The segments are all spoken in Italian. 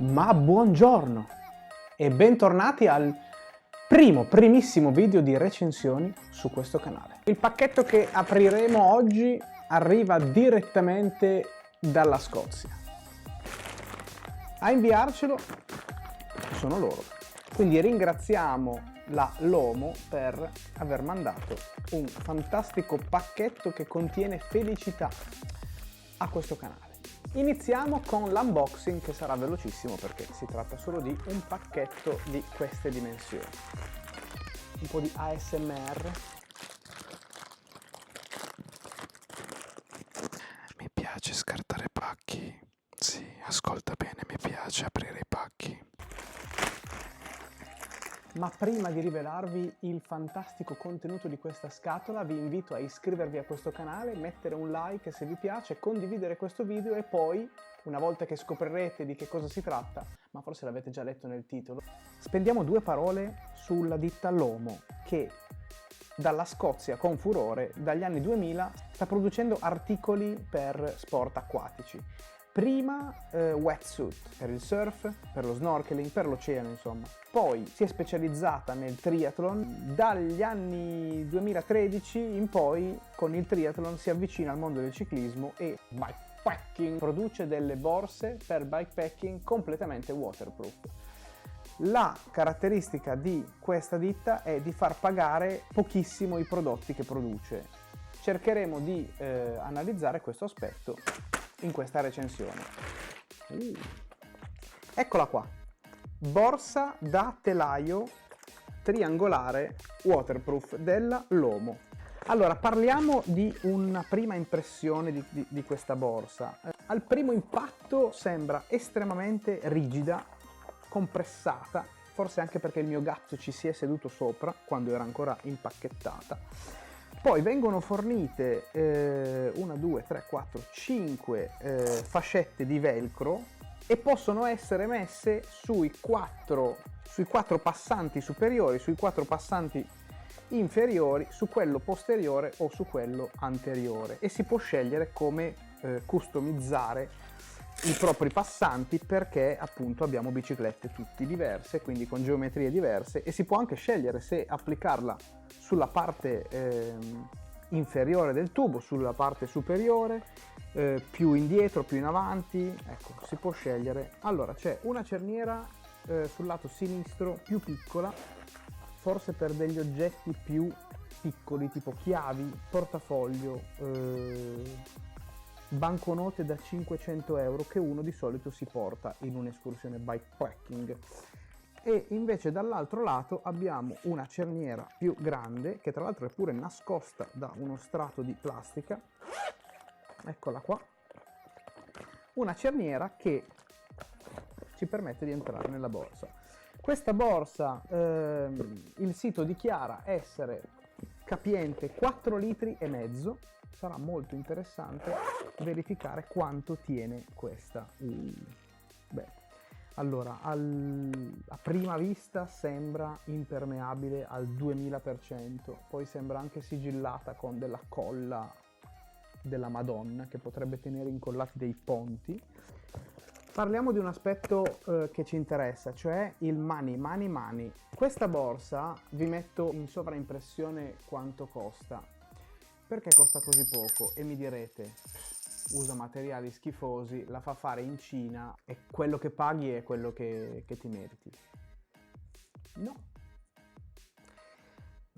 Ma buongiorno e bentornati al primissimo video di recensioni su questo canale. Il pacchetto che apriremo oggi arriva direttamente dalla Scozia. A inviarcelo sono loro, quindi ringraziamo la Lomo per aver mandato un fantastico pacchetto che contiene felicità a questo canale. Iniziamo con l'unboxing, che sarà velocissimo perché si tratta solo di un pacchetto di queste dimensioni. Un po' di ASMR. Mi piace scartare pacchi. Sì, ascolta bene, mi piace aprire i pacchi. Ma prima di rivelarvi il fantastico contenuto di questa scatola, vi invito a iscrivervi a questo canale, mettere un like se vi piace, condividere questo video e poi, una volta che scoprirete di che cosa si tratta, ma forse l'avete già letto nel titolo, spendiamo due parole sulla ditta Lomo, che dalla Scozia con furore, dagli anni 2000, sta producendo articoli per sport acquatici. Prima wetsuit per il surf, per lo snorkeling, per l'oceano insomma. Poi si è specializzata nel triathlon. Dagli anni 2013 in poi con il triathlon si avvicina al mondo del ciclismo e bikepacking. Produce delle borse per bikepacking completamente waterproof. La caratteristica di questa ditta è di far pagare pochissimo i prodotti che produce. Cercheremo di analizzare questo aspetto in questa recensione. Eccola qua, borsa da telaio triangolare waterproof della Lomo. Allora, parliamo di una prima impressione di questa borsa. Al primo impatto sembra estremamente rigida, compressata, forse anche perché il mio gatto ci si è seduto sopra quando era ancora impacchettata. Poi vengono fornite 1, 2, 3, 4, 5 fascette di velcro e possono essere messe sui quattro passanti superiori, sui 4 passanti inferiori, su quello posteriore o su quello anteriore, e si può scegliere come customizzare i propri passanti, perché appunto abbiamo biciclette tutte diverse, quindi con geometrie diverse, e si può anche scegliere se applicarla sulla parte inferiore del tubo, sulla parte superiore, più indietro, più in avanti, ecco, si può scegliere. Allora c'è una cerniera sul lato sinistro più piccola, forse per degli oggetti più piccoli tipo chiavi, portafoglio, banconote da 500 euro che uno di solito si porta in un'escursione bikepacking. E invece dall'altro lato abbiamo una cerniera più grande, che tra l'altro è pure nascosta da uno strato di plastica. Eccola qua, una cerniera che ci permette di entrare nella borsa. Questa borsa, il sito dichiara essere capiente 4,5 litri. Sarà molto interessante verificare quanto tiene questa. Beh, allora, a prima vista sembra impermeabile al 2000%, poi sembra anche sigillata con della colla della Madonna che potrebbe tenere incollati dei ponti. Parliamo di un aspetto che ci interessa, cioè il money. Questa borsa, vi metto in sovraimpressione quanto costa. Perché costa così poco? E mi direte, usa materiali schifosi, la fa fare in Cina e quello che paghi è quello che ti meriti. No.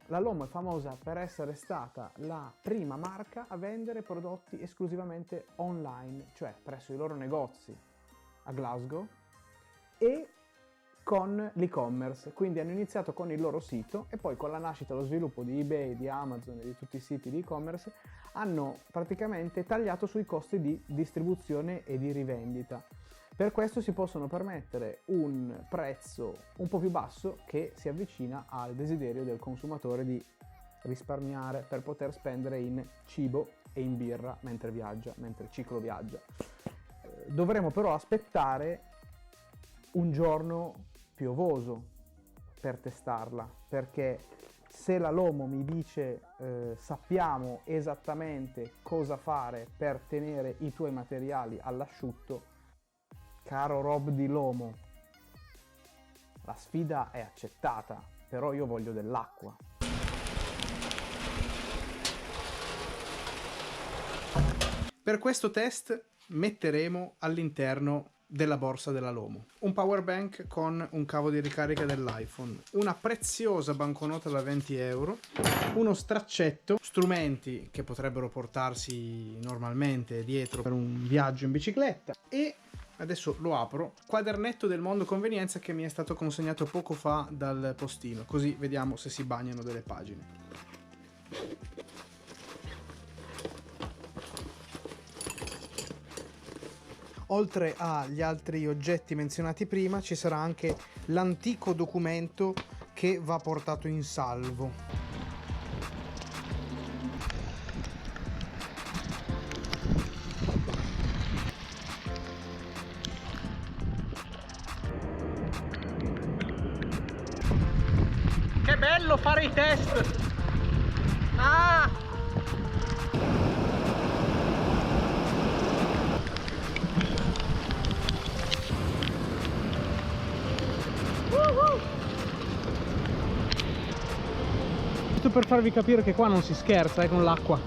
La Lomo è famosa per essere stata la prima marca a vendere prodotti esclusivamente online, cioè presso i loro negozi a Glasgow e con l'e-commerce. Quindi hanno iniziato con il loro sito e poi con la nascita e lo sviluppo di eBay, di Amazon e di tutti i siti di e-commerce hanno praticamente tagliato sui costi di distribuzione e di rivendita. Per questo si possono permettere un prezzo un po' più basso che si avvicina al desiderio del consumatore di risparmiare per poter spendere in cibo e in birra mentre viaggia, mentre cicloviaggia. Dovremo però aspettare un giorno piovoso per testarla, perché se la Lomo mi dice sappiamo esattamente cosa fare per tenere i tuoi materiali all'asciutto, Caro Rob di Lomo, la sfida è accettata, però io voglio dell'acqua. Per questo test metteremo all'interno della borsa della Lomo un power bank con un cavo di ricarica dell'iPhone, una preziosa banconota da 20 euro, uno straccetto, strumenti che potrebbero portarsi normalmente dietro per un viaggio in bicicletta e, adesso lo apro, quadernetto del mondo convenienza che mi è stato consegnato poco fa dal postino, così vediamo se si bagnano delle pagine. Oltre agli altri oggetti menzionati prima, ci sarà anche l'antico documento che va portato in salvo. Che bello fare i test! Ah! Per farvi capire che qua non si scherza con l'acqua.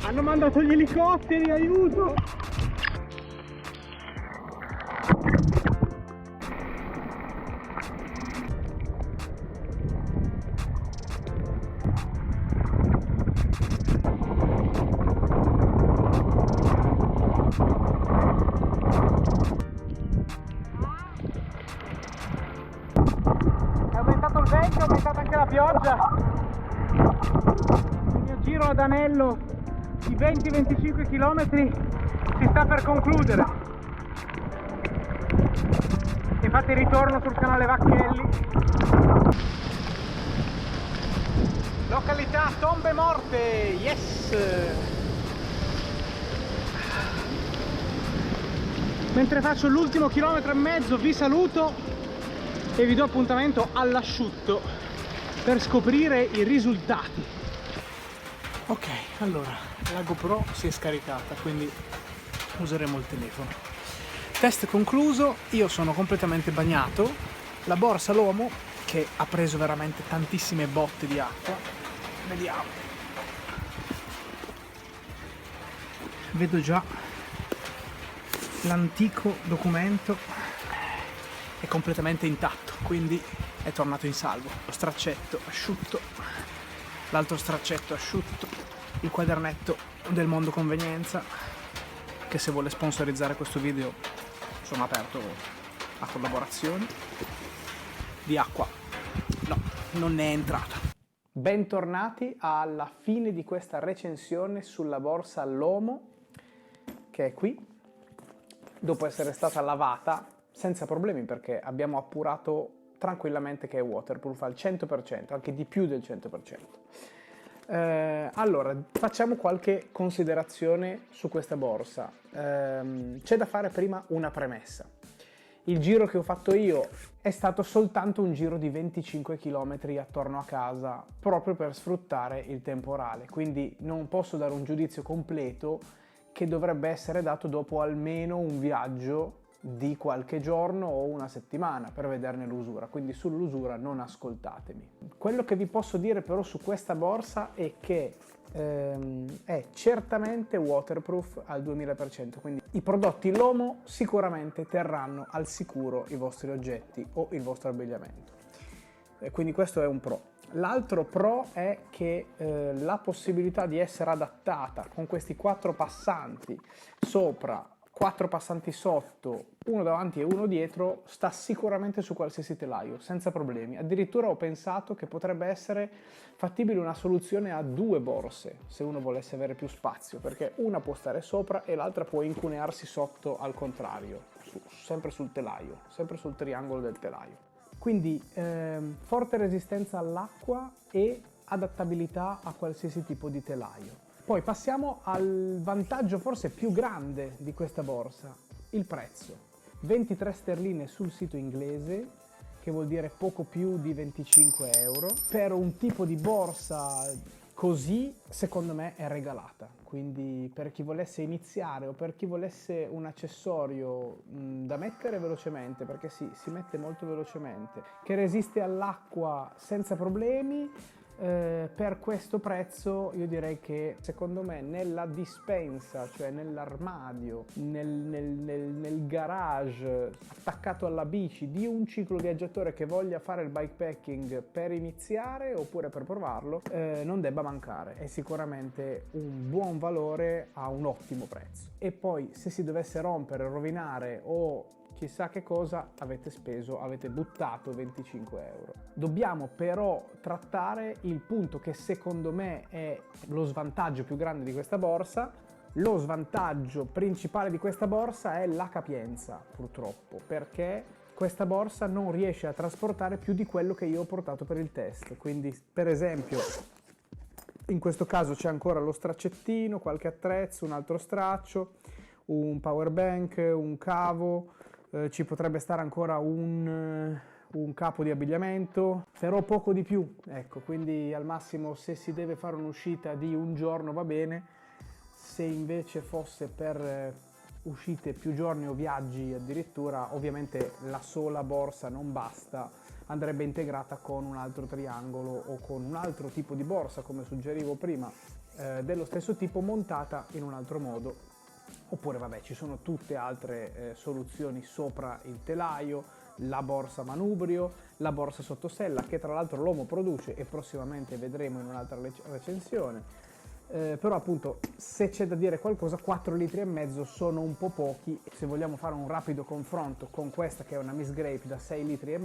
Hanno mandato gli elicotteri, aiuto! È aumentato il vento, è aumentata anche la pioggia. Il mio giro ad anello di 20-25 km si sta per concludere. Infatti ritorno sul canale Vacchelli. Località Tombe Morte, yes! Mentre faccio l'ultimo chilometro e mezzo vi saluto e vi do appuntamento all'asciutto per scoprire i risultati. Ok, allora la GoPro si è scaricata, quindi useremo il telefono. Test concluso, io sono completamente bagnato, la borsa Lomo che ha preso veramente tantissime botte di acqua. Vediamo. Vedo già l'antico documento è completamente intatto, quindi è tornato in salvo. Lo straccetto asciutto, l'altro straccetto asciutto, il quadernetto del mondo convenienza, che se vuole sponsorizzare questo video sono aperto a collaborazioni. Di acqua no, non ne è entrata. Bentornati alla fine di questa recensione sulla borsa Lomo, che è qui, dopo essere stata lavata senza problemi, perché abbiamo appurato tranquillamente che è waterproof al 100%, anche di più del 100%. Allora, facciamo qualche considerazione su questa borsa. C'è da fare prima una premessa. Il giro che ho fatto io è stato soltanto un giro di 25 km attorno a casa, proprio per sfruttare il temporale, quindi non posso dare un giudizio completo che dovrebbe essere dato dopo almeno un viaggio di qualche giorno o una settimana per vederne l'usura, quindi sull'usura non ascoltatemi. Quello che vi posso dire però su questa borsa è che è certamente waterproof al 2000%, quindi i prodotti Lomo sicuramente terranno al sicuro i vostri oggetti o il vostro abbigliamento, quindi questo è un pro. L'altro pro è che la possibilità di essere adattata con questi 4 passanti sopra, 4 passanti sotto, uno davanti e uno dietro, sta sicuramente su qualsiasi telaio, senza problemi. Addirittura ho pensato che potrebbe essere fattibile una soluzione a 2 borse, se uno volesse avere più spazio, perché una può stare sopra e l'altra può incunearsi sotto al contrario, sempre sul telaio, sempre sul triangolo del telaio. Quindi forte resistenza all'acqua e adattabilità a qualsiasi tipo di telaio. Poi passiamo al vantaggio forse più grande di questa borsa, il prezzo. 23 sterline sul sito inglese, che vuol dire poco più di 25 euro. Per un tipo di borsa così, secondo me è regalata. Quindi per chi volesse iniziare o per chi volesse un accessorio da mettere velocemente, perché sì, si mette molto velocemente, che resiste all'acqua senza problemi, per questo prezzo io direi che secondo me nella dispensa, cioè nell'armadio, nel garage attaccato alla bici di un cicloviaggiatore che voglia fare il bikepacking per iniziare oppure per provarlo, non debba mancare. È sicuramente un buon valore a un ottimo prezzo. E poi se si dovesse rompere, rovinare o chissà che cosa, avete buttato 25 euro. Dobbiamo però trattare il punto che secondo me è lo svantaggio più grande di questa borsa. Lo svantaggio principale di questa borsa è la capienza, purtroppo, perché questa borsa non riesce a trasportare più di quello che io ho portato per il test. Quindi, per esempio, in questo caso c'è ancora lo straccettino, qualche attrezzo, un altro straccio, un power bank, un cavo, ci potrebbe stare ancora un capo di abbigliamento, però poco di più, ecco. Quindi al massimo, se si deve fare un'uscita di un giorno va bene. Se invece fosse per uscite più giorni o viaggi addirittura, ovviamente la sola borsa non basta, andrebbe integrata con un altro triangolo o con un altro tipo di borsa, come suggerivo prima, dello stesso tipo, montata in un altro modo. Oppure vabbè, ci sono tutte altre soluzioni sopra il telaio, la borsa manubrio, la borsa sottosella, che tra l'altro l'Omo produce e prossimamente vedremo in un'altra recensione. Però appunto, se c'è da dire qualcosa, 4,5 litri sono un po' pochi. Se vogliamo fare un rapido confronto con questa, che è una Miss Grape da 6,5 litri,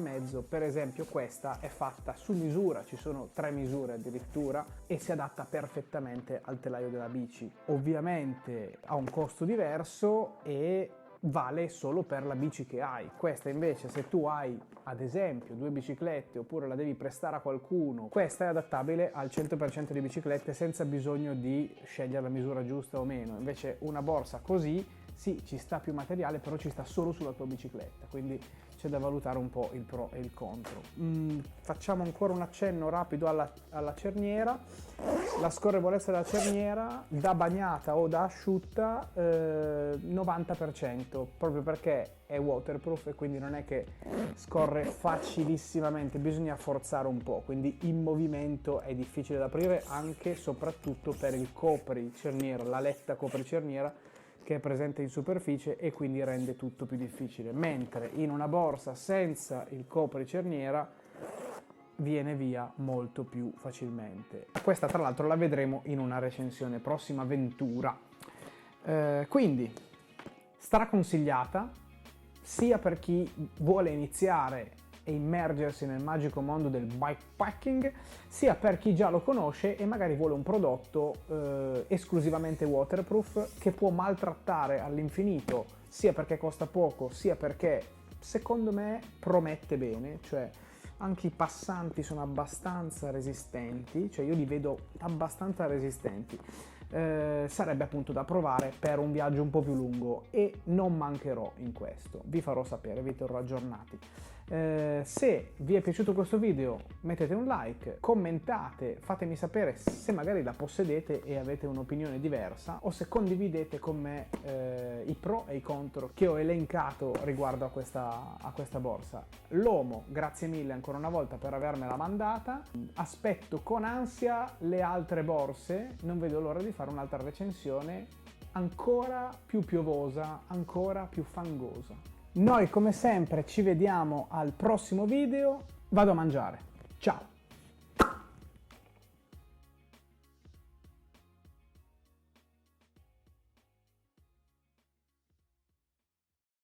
per esempio questa è fatta su misura, ci sono 3 misure addirittura, e si adatta perfettamente al telaio della bici. Ovviamente ha un costo diverso e vale solo per la bici che hai. Questa invece, se tu hai ad esempio 2 biciclette oppure la devi prestare a qualcuno, questa è adattabile al 100% di biciclette senza bisogno di scegliere la misura giusta o meno. Invece una borsa così, sì, ci sta più materiale, però ci sta solo sulla tua bicicletta, quindi c'è da valutare un po' il pro e il contro. Facciamo ancora un accenno rapido alla cerniera. La scorrevolezza della cerniera, da bagnata o da asciutta, 90%, proprio perché è waterproof e quindi non è che scorre facilissimamente, bisogna forzare un po', quindi in movimento è difficile da aprire, anche e soprattutto per il copricerniera, la letta copricerniera che è presente in superficie e quindi rende tutto più difficile, mentre in una borsa senza il copricerniera viene via molto più facilmente. Questa tra l'altro la vedremo in una recensione prossima ventura. Quindi straconsigliata sia per chi vuole iniziare e immergersi nel magico mondo del bikepacking, sia per chi già lo conosce e magari vuole un prodotto esclusivamente waterproof che può maltrattare all'infinito, sia perché costa poco, sia perché secondo me promette bene, cioè anche i passanti sono abbastanza resistenti, cioè io li vedo abbastanza resistenti. Sarebbe appunto da provare per un viaggio un po' più lungo e non mancherò in questo, vi farò sapere, vi terrò aggiornati. Se vi è piaciuto questo video mettete un like, commentate, fatemi sapere se magari la possedete e avete un'opinione diversa, o se condividete con me i pro e i contro che ho elencato riguardo a questa borsa. L'Omo, grazie mille ancora una volta per avermela mandata, aspetto con ansia le altre borse, non vedo l'ora di fare un'altra recensione ancora più piovosa, ancora più fangosa. Noi come sempre ci vediamo al prossimo video, vado a mangiare, ciao!